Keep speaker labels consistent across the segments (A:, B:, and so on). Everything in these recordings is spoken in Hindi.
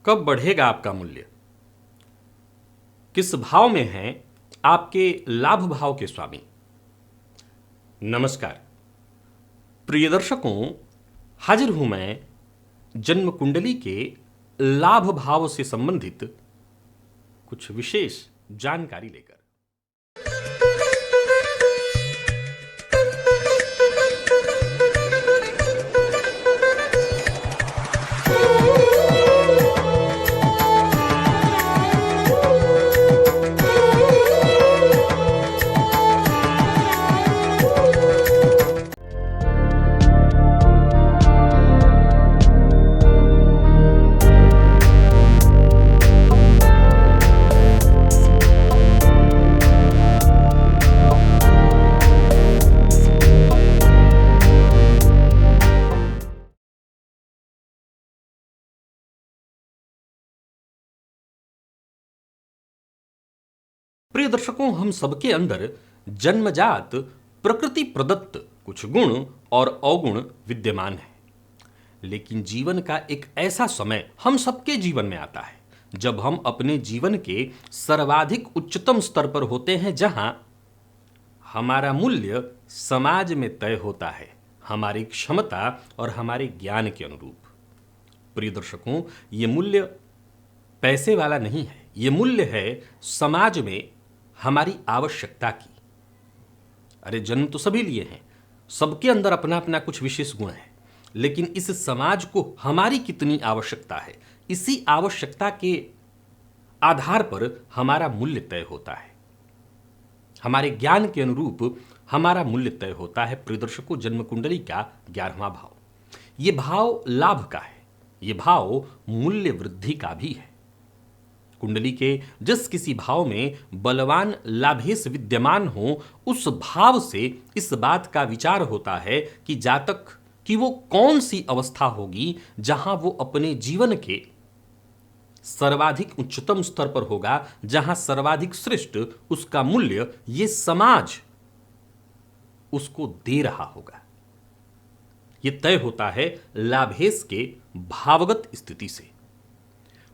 A: कब बढ़ेगा आपका मूल्य? किस भाव में हैं आपके लाभ भाव के स्वामी? नमस्कार प्रिय दर्शकों, हाजिर हूं मैं जन्म कुंडली के लाभ भाव से संबंधित कुछ विशेष जानकारी लेकर। प्रिय दर्शकों, हम सबके अंदर जन्मजात प्रकृति प्रदत्त कुछ गुण और अवगुण विद्यमान है। लेकिन जीवन का एक ऐसा समय हम सबके जीवन में आता है जब हम अपने जीवन के सर्वाधिक उच्चतम स्तर पर होते हैं, जहां हमारा मूल्य समाज में तय होता है, हमारी क्षमता और हमारे ज्ञान के अनुरूप। प्रिय दर्शकों, ये मूल्य पैसे वाला नहीं है, ये मूल्य है समाज में हमारी आवश्यकता की। अरे जन्म तो सभी लिए हैं, सबके अंदर अपना अपना कुछ विशेष गुण है, लेकिन इस समाज को हमारी कितनी आवश्यकता है, इसी आवश्यकता के आधार पर हमारा मूल्य तय होता है। हमारे ज्ञान के अनुरूप हमारा मूल्य तय होता है। प्रिय दर्शकों, जन्म कुंडली का 11वां भाव, ये भाव लाभ का है, ये भाव मूल्य वृद्धि का भी है। कुंडली के जिस किसी भाव में बलवान लाभेश विद्यमान हो, उस भाव से इस बात का विचार होता है कि जातक की वो कौन सी अवस्था होगी जहां वो अपने जीवन के सर्वाधिक उच्चतम स्तर पर होगा, जहां सर्वाधिक श्रेष्ठ उसका मूल्य ये समाज उसको दे रहा होगा। ये तय होता है लाभेश के भावगत स्थिति से।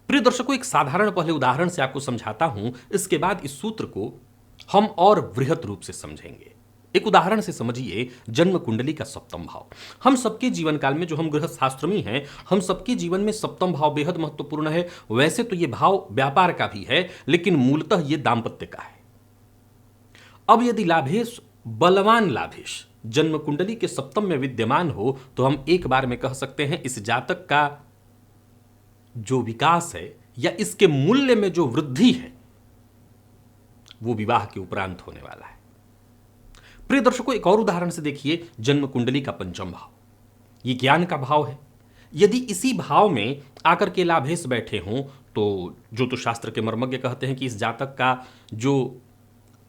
A: प्रिय दर्शकों, एक साधारण पहले उदाहरण से आपको समझाता हूं, इसके बाद इस सूत्र को हम और वृहत रूप से समझेंगे। एक उदाहरण से समझिए जन्म कुंडली का 7वां भाव। हम सबके जीवन काल में, जो हम गृहस्थ शास्त्रमी हैं, हम सबके जीवन में 7वां भाव बेहद महत्वपूर्ण है। वैसे तो यह भाव व्यापार का भी है, लेकिन मूलतः यह दाम्पत्य का है। अब यदि लाभेश, बलवान लाभेश जन्म कुंडली के 7वें में विद्यमान हो, तो हम एक बार में कह सकते हैं इस जातक का जो विकास है या इसके मूल्य में जो वृद्धि है, वो विवाह के उपरांत होने वाला है। प्रिय दर्शकों, एक और उदाहरण से देखिए जन्म कुंडली का 5वां भाव, ये ज्ञान का भाव है। यदि इसी भाव में आकर के लाभेश बैठे हों, तो जो तो शास्त्र के मर्मज्ञ कहते हैं कि इस जातक का जो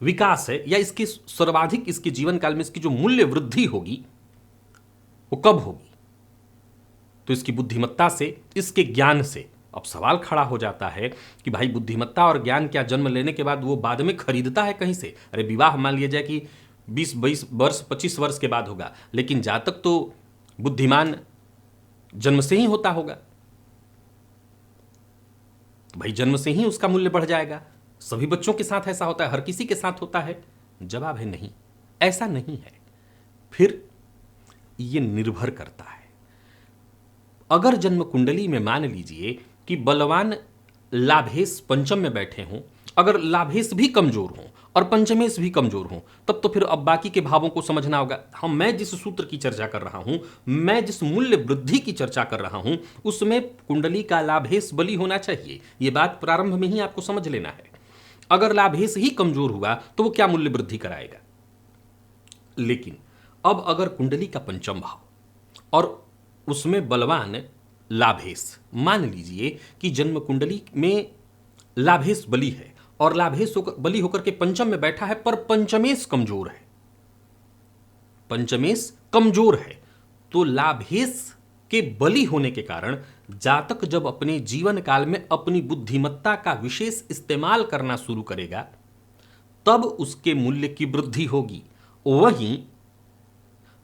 A: विकास है या इसकी सर्वाधिक, इसके जीवन काल में इसकी जो मूल्य वृद्धि होगी, वो कब होगी? तो इसकी बुद्धिमत्ता से, इसके ज्ञान से। अब सवाल खड़ा हो जाता है कि भाई बुद्धिमत्ता और ज्ञान क्या जन्म लेने के बाद वो बाद में खरीदता है कहीं से? अरे विवाह मान लिया जाए कि 20-22 वर्ष, 25 वर्ष के बाद होगा, लेकिन जातक तो बुद्धिमान जन्म से ही होता होगा, भाई जन्म से ही उसका मूल्य बढ़ जाएगा। सभी बच्चों के साथ ऐसा होता है, हर किसी के साथ होता है? जवाब है नहीं, ऐसा नहीं है। फिर ये निर्भर करता है। अगर जन्म कुंडली में मान लीजिए कि बलवान लाभेश पंचम में बैठे हों, अगर लाभेश भी कमजोर हों और पंचमेश भी कमजोर हों, तब तो फिर अब बाकी के भावों को समझना होगा। मैं जिस सूत्र की चर्चा कर रहा हूं, मैं जिस मूल्य वृद्धि की चर्चा कर रहा हूं, उसमें कुंडली का लाभेश बली होना चाहिए। यह बात प्रारंभ में ही आपको समझ लेना है। अगर लाभेश ही कमजोर हुआ तो वो क्या मूल्य वृद्धि कराएगा? लेकिन अब अगर कुंडली का 5वां भाव और उसमें बलवान लाभेश, मान लीजिए कि जन्म कुंडली में लाभेश बली है और लाभेश बली होकर के 5म में बैठा है, पर पंचमेश कमजोर है, पंचमेश कमजोर है, तो लाभेश के बली होने के कारण जातक जब अपने जीवन काल में अपनी बुद्धिमत्ता का विशेष इस्तेमाल करना शुरू करेगा, तब उसके मूल्य की वृद्धि होगी। वहीं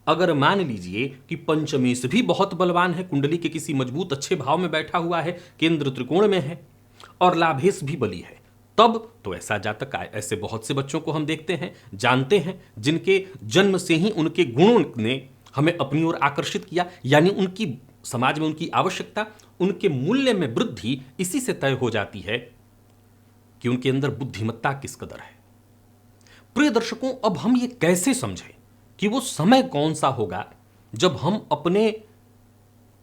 A: अगर मान लीजिए कि पंचमेश भी बहुत बलवान है, कुंडली के किसी मजबूत अच्छे भाव में बैठा हुआ है, केंद्र त्रिकोण में है, और लाभेश भी बली है, तब तो ऐसा जातक ऐसे बहुत से बच्चों को हम देखते हैं, जानते हैं, जिनके जन्म से ही उनके गुणों ने हमें अपनी ओर आकर्षित किया, यानी उनकी समाज में उनकी आवश्यकता, उनके मूल्य में वृद्धि इसी से तय हो जाती है कि उनके अंदर बुद्धिमत्ता किस कदर है। प्रिय दर्शकों, अब हम ये कैसे समझें कि वो समय कौन सा होगा जब हम अपने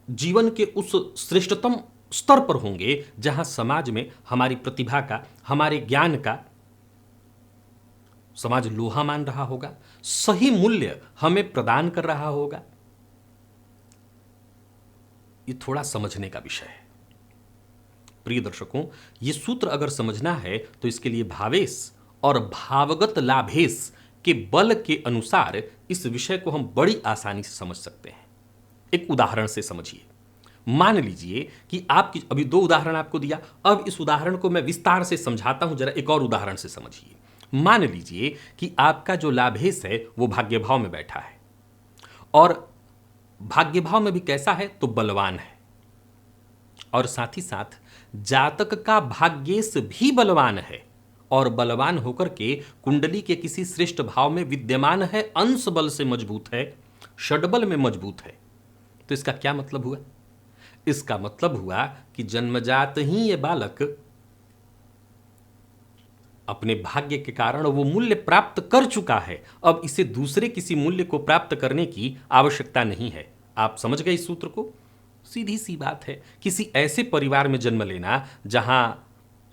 A: जीवन के उस श्रेष्ठतम स्तर पर होंगे जहां समाज में हमारी प्रतिभा का, हमारे ज्ञान का समाज लोहा मान रहा होगा, सही मूल्य हमें प्रदान कर रहा होगा। ये थोड़ा समझने का विषय है। प्रिय दर्शकों, ये सूत्र अगर समझना है तो इसके लिए भावेश और भावगत लाभेश के बल के अनुसार इस विषय को हम बड़ी आसानी से समझ सकते हैं। एक उदाहरण से समझिए। मान लीजिए कि आपकी, अभी दो उदाहरण आपको दिया, अब इस उदाहरण को मैं विस्तार से समझाता हूं, जरा एक और उदाहरण से समझिए। मान लीजिए कि आपका जो लाभेश है वो भाग्य भाव में बैठा है, और भाग्य भाव में भी कैसा है तो बलवान है, और साथ ही साथ जातक का भाग्येश भी बलवान है, और बलवान होकर के कुंडली के किसी श्रेष्ठ भाव में विद्यमान है, अंश बल से मजबूत है, षडबल में मजबूत है। तो इसका क्या मतलब हुआ? इसका मतलब हुआ कि जन्मजात ही ये बालक अपने भाग्य के कारण वो मूल्य प्राप्त कर चुका है, अब इसे दूसरे किसी मूल्य को प्राप्त करने की आवश्यकता नहीं है। आप समझ गए इस सूत्र को? सीधी सी बात है। किसी ऐसे परिवार में जन्म लेना जहां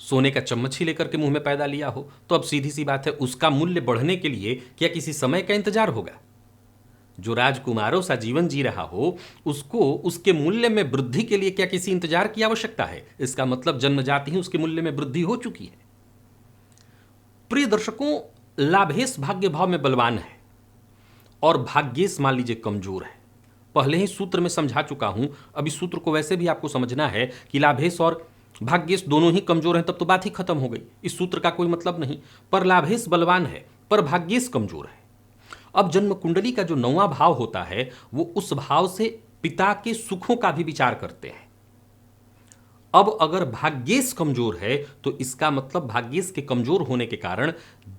A: सोने का चम्मच ही लेकर के मुंह में पैदा लिया हो, तो अब सीधी सी बात है, उसका मूल्य बढ़ने के लिए क्या किसी समय का इंतजार होगा? जो राजकुमारों सा जीवन जी रहा हो, उसको उसके मूल्य में वृद्धि के लिए क्या किसी इंतजार की आवश्यकता है? इसका मतलब जन्मजात ही उसके मूल्य में वृद्धि हो चुकी है। प्रिय दर्शकों, लाभेश भाग्य भाव में बलवान है और भाग्येश मान लीजिए कमजोर है। पहले ही सूत्र में समझा चुका हूं, अभी सूत्र को वैसे भी आपको समझना है कि लाभेश और भाग्येश दोनों ही कमजोर हैं, तब तो बात ही खत्म हो गई, इस सूत्र का कोई मतलब नहीं। पर लाभेश बलवान है, पर भाग्येश कमजोर है। अब जन्म कुंडली का जो 9वां भाव होता है वो उस भाव से पिता के सुखों का भी विचार करते हैं। अब अगर भाग्येश कमजोर है तो इसका मतलब भाग्येश के कमजोर होने के कारण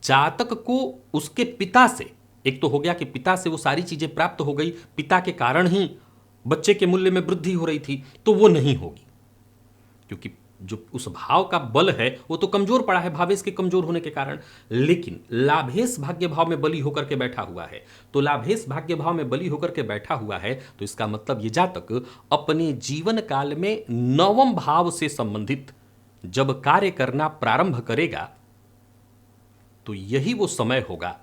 A: जातक को उसके पिता से, एक तो हो गया कि पिता से वो सारी चीजें प्राप्त हो गई, पिता के कारण ही बच्चे के मूल्य में वृद्धि हो रही थी, तो वो नहीं होगी, क्योंकि जो उस भाव का बल है वो तो कमजोर पड़ा है भावेश के कमजोर होने के कारण। लेकिन लाभेश भाग्य भाव में बली होकर के बैठा हुआ है, तो लाभेश भाग्य भाव में बली होकर के बैठा हुआ है, तो इसका मतलब ये जातक अपने जीवन काल में 9वें भाव से संबंधित जब कार्य करना प्रारंभ करेगा तो यही वो समय होगा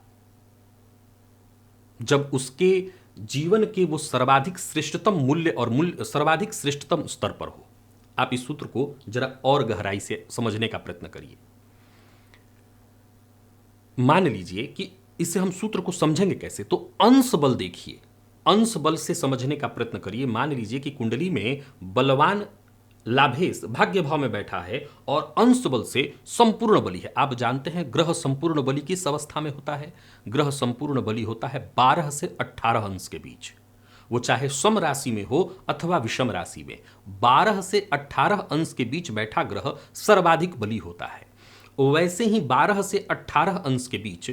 A: जब उसके जीवन के वो सर्वाधिक श्रेष्ठतम मूल्य और सर्वाधिक श्रेष्ठतम स्तर पर हो। आप इस सूत्र को जरा और गहराई से समझने का प्रयत्न करिए। मान लीजिए कि इसे हम सूत्र को समझेंगे कैसे, तो अंश बल देखिए, अंश बल से समझने का प्रयत्न करिए। मान लीजिए कि कुंडली में बलवान लाभेश भाग्य भाव में बैठा है और अंश बल से संपूर्ण बली है। आप जानते हैं ग्रह संपूर्ण बली किस अवस्था में होता है? ग्रह संपूर्ण बली होता है 12 से 18 अंश के बीच, वो चाहे सम राशि में हो अथवा विषम राशि में, 12 से 18 अंश के बीच बैठा ग्रह सर्वाधिक बली होता है। वैसे ही 12 से 18 अंश के बीच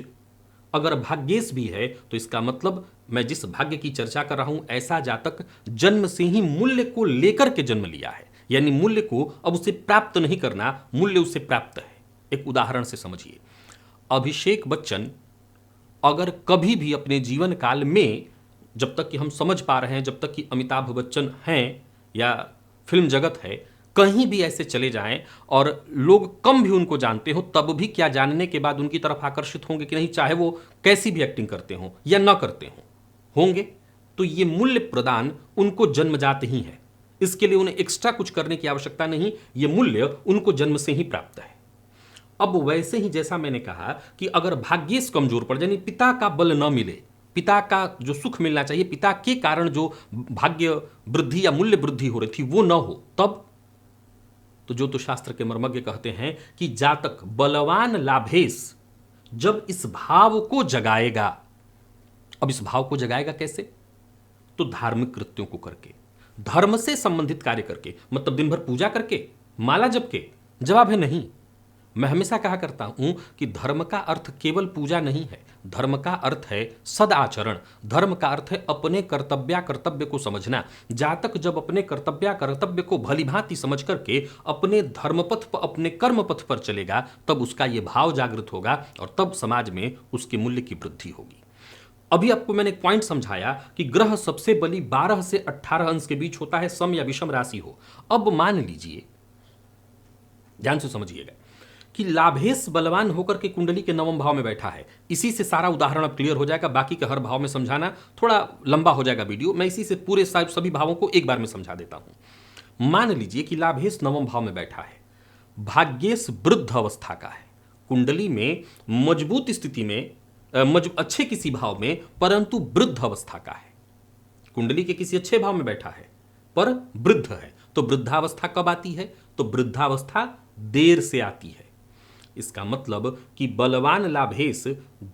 A: अगर भाग्येश भी है तो इसका मतलब मैं जिस भाग्य की चर्चा कर रहा हूं, ऐसा जातक जन्म से ही मूल्य को लेकर के जन्म लिया है, यानी मूल्य को अब उसे प्राप्त नहीं करना, मूल्य उसे प्राप्त है। एक उदाहरण से समझिए। अभिषेक बच्चन अगर कभी भी अपने जीवन काल में, जब तक कि हम समझ पा रहे हैं, जब तक कि अमिताभ बच्चन हैं या फिल्म जगत है, कहीं भी ऐसे चले जाएं और लोग कम भी उनको जानते हो, तब भी क्या जानने के बाद उनकी तरफ आकर्षित होंगे कि नहीं, चाहे वो कैसी भी एक्टिंग करते हो या ना करते हो, होंगे। तो ये मूल्य प्रदान उनको जन्मजात ही है, इसके लिए उन्हें एक्स्ट्रा कुछ करने की आवश्यकता नहीं, ये मूल्य उनको जन्म से ही प्राप्त है। अब वैसे ही जैसा मैंने कहा कि अगर भाग्येश कमजोर पड़ जाए, पिता का बल न मिले, पिता का जो सुख मिलना चाहिए, पिता के कारण जो भाग्य वृद्धि या मूल्य वृद्धि हो रही थी वो न हो, तब तो ज्योतिष शास्त्र के मर्मज्ञ कहते हैं कि जातक बलवान लाभेश जब इस भाव को जगाएगा। अब इस भाव को जगाएगा कैसे? तो धार्मिक कृत्यों को करके, धर्म से संबंधित कार्य करके, मतलब दिन भर पूजा करके, माला जप के? जवाब है नहीं। मैं हमेशा कहा करता हूं कि धर्म का अर्थ केवल पूजा नहीं है, धर्म का अर्थ है सदाचरण, धर्म का अर्थ है अपने कर्तव्य को समझना। जहां तक जब अपने कर्तव्य को भली भांति समझ करके अपने धर्मपथ पर, अपने कर्म पथ पर चलेगा, तब उसका यह भाव जागृत होगा और तब समाज में उसके मूल्य की वृद्धि होगी। अभी आपको मैंने एक पॉइंट समझाया कि ग्रह सबसे बली 12 से 18 अंश के बीच होता है, सम या विषम राशि हो। अब मान लीजिए, ध्यान से समझिएगा, कि लाभेश बलवान होकर के कुंडली के नवम भाव में बैठा है। इसी से सारा उदाहरण अब क्लियर हो जाएगा, बाकी के हर भाव में समझाना थोड़ा लंबा हो जाएगा वीडियो, मैं इसी से पूरे सभी भावों को एक बार में समझा देता हूं। मान लीजिए कि लाभेश नवम भाव में बैठा है, भाग्येश वृद्ध अवस्था का है, कुंडली में मजबूत स्थिति में, अच्छे किसी भाव में, परंतु वृद्ध अवस्था का है। कुंडली के किसी अच्छे भाव में बैठा है पर वृद्ध है, तो वृद्धावस्था कब आती है? तो वृद्धावस्था देर से आती है। इसका मतलब कि बलवान लाभेश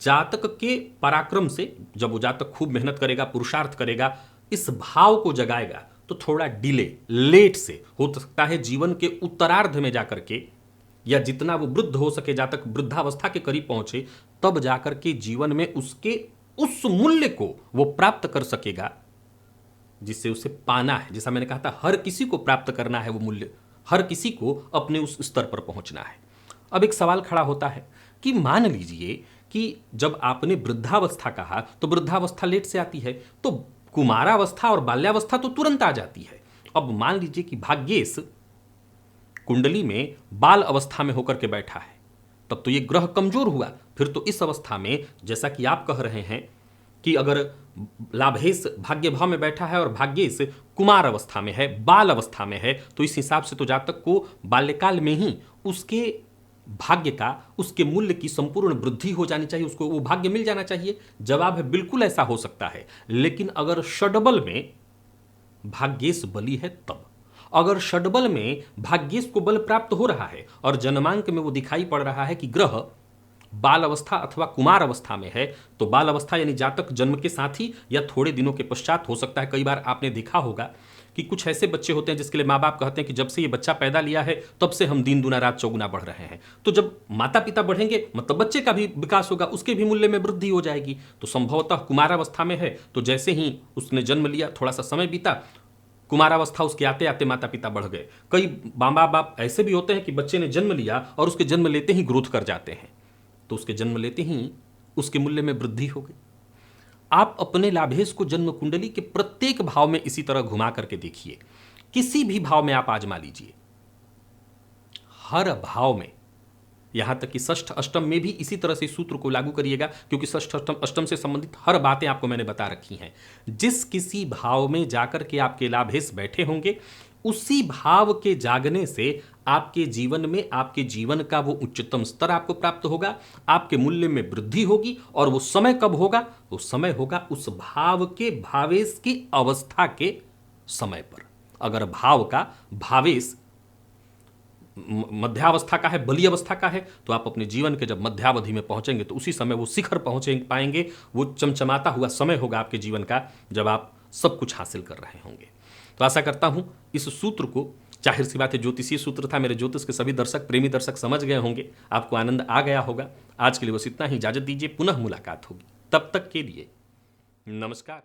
A: जातक के पराक्रम से, जब वो जातक खूब मेहनत करेगा, पुरुषार्थ करेगा, इस भाव को जगाएगा, तो थोड़ा डिले, लेट से हो सकता है, जीवन के उत्तरार्ध में जाकर के, या जितना वो वृद्ध हो सके, जातक वृद्धावस्था के करीब पहुंचे, तब जाकर के जीवन में उसके उस मूल्य को वो प्राप्त कर सकेगा जिससे उसे पाना है। जैसा मैंने कहा था, हर किसी को प्राप्त करना है वो मूल्य, हर किसी को अपने उस स्तर पर पहुंचना है। अब एक सवाल खड़ा होता है कि मान लीजिए कि जब आपने वृद्धावस्था कहा तो वृद्धावस्था लेट से आती है, तो कुमारावस्था और बाल्यावस्था तो तुरंत आ जाती है। अब मान लीजिए कि भाग्येश कुंडली में बाल अवस्था में होकर के बैठा है, तब तो यह ग्रह कमजोर हुआ। फिर तो इस अवस्था में, जैसा कि आप कह रहे हैं कि अगर लाभेश भाग्य भाव में बैठा है और भाग्येश कुमार अवस्था में है, बाल अवस्था में है, तो इस हिसाब से तो जातक को बाल्यकाल में ही उसके भाग्य का, उसके मूल्य की संपूर्ण वृद्धि हो जानी चाहिए, उसको वो भाग्य मिल जाना चाहिए। जवाब है बिल्कुल ऐसा हो सकता है, लेकिन अगर षडबल में भाग्येश बली है तब। अगर षडबल में भाग्येश को बल प्राप्त हो रहा है और जन्मांक में वो दिखाई पड़ रहा है कि ग्रह बाल अवस्था अथवा कुमार अवस्था में है, तो बाल अवस्था यानी जातक जन्म के साथ ही या थोड़े दिनों के पश्चात हो सकता है। कई बार आपने देखा होगा कि कुछ ऐसे बच्चे होते हैं जिसके लिए माँ बाप कहते हैं कि जब से ये बच्चा पैदा लिया है तब से हम दिन दुना रात चौगुना बढ़ रहे हैं। तो जब माता पिता बढ़ेंगे, मतलब बच्चे का भी विकास होगा, उसके भी मूल्य में वृद्धि हो जाएगी। तो संभवतः कुमारावस्था में है, तो जैसे ही उसने जन्म लिया, थोड़ा सा समय बीता, कुमारावस्था उसके आते आते माता पिता बढ़ गए। कई माँ बाप ऐसे भी होते हैं कि बच्चे ने जन्म लिया और उसके जन्म लेते ही ग्रोथ कर जाते हैं, तो उसके जन्म लेते ही उसके मूल्य में वृद्धि हो गई। आप अपने लाभेश को जन्म कुंडली के प्रत्येक भाव में इसी तरह घुमा करके देखिए, किसी भी भाव में आप आजमा लीजिए, हर भाव में, यहां तक कि षष्ठ अष्टम में भी इसी तरह से सूत्र को लागू करिएगा, क्योंकि षष्ठ अष्टम से संबंधित हर बातें आपको मैंने बता रखी हैं। जिस किसी भाव में जाकर के आपके लाभेश बैठे होंगे, उसी भाव के जागने से आपके जीवन में, आपके जीवन का वो उच्चतम स्तर आपको प्राप्त होगा, आपके मूल्य में वृद्धि होगी। और वो समय कब होगा? वो समय होगा उस भाव के भावेश की अवस्था के समय पर। अगर भाव का भावेश मध्यावस्था का है, बली अवस्था का है, तो आप अपने जीवन के जब मध्यावधि में पहुंचेंगे तो उसी समय वो शिखर पहुंचे पाएंगे। वो चमचमाता हुआ समय होगा आपके जीवन का, जब आप सब कुछ हासिल कर रहे होंगे। तो आशा करता हूं इस सूत्र को, जाहिर सी बात है ज्योतिषीय सूत्र था, मेरे ज्योतिष के सभी दर्शक, प्रेमी दर्शक समझ गए होंगे, आपको आनंद आ गया होगा। आज के लिए बस इतना ही, इजाजत दीजिए, पुनः मुलाकात होगी। तब तक के लिए नमस्कार।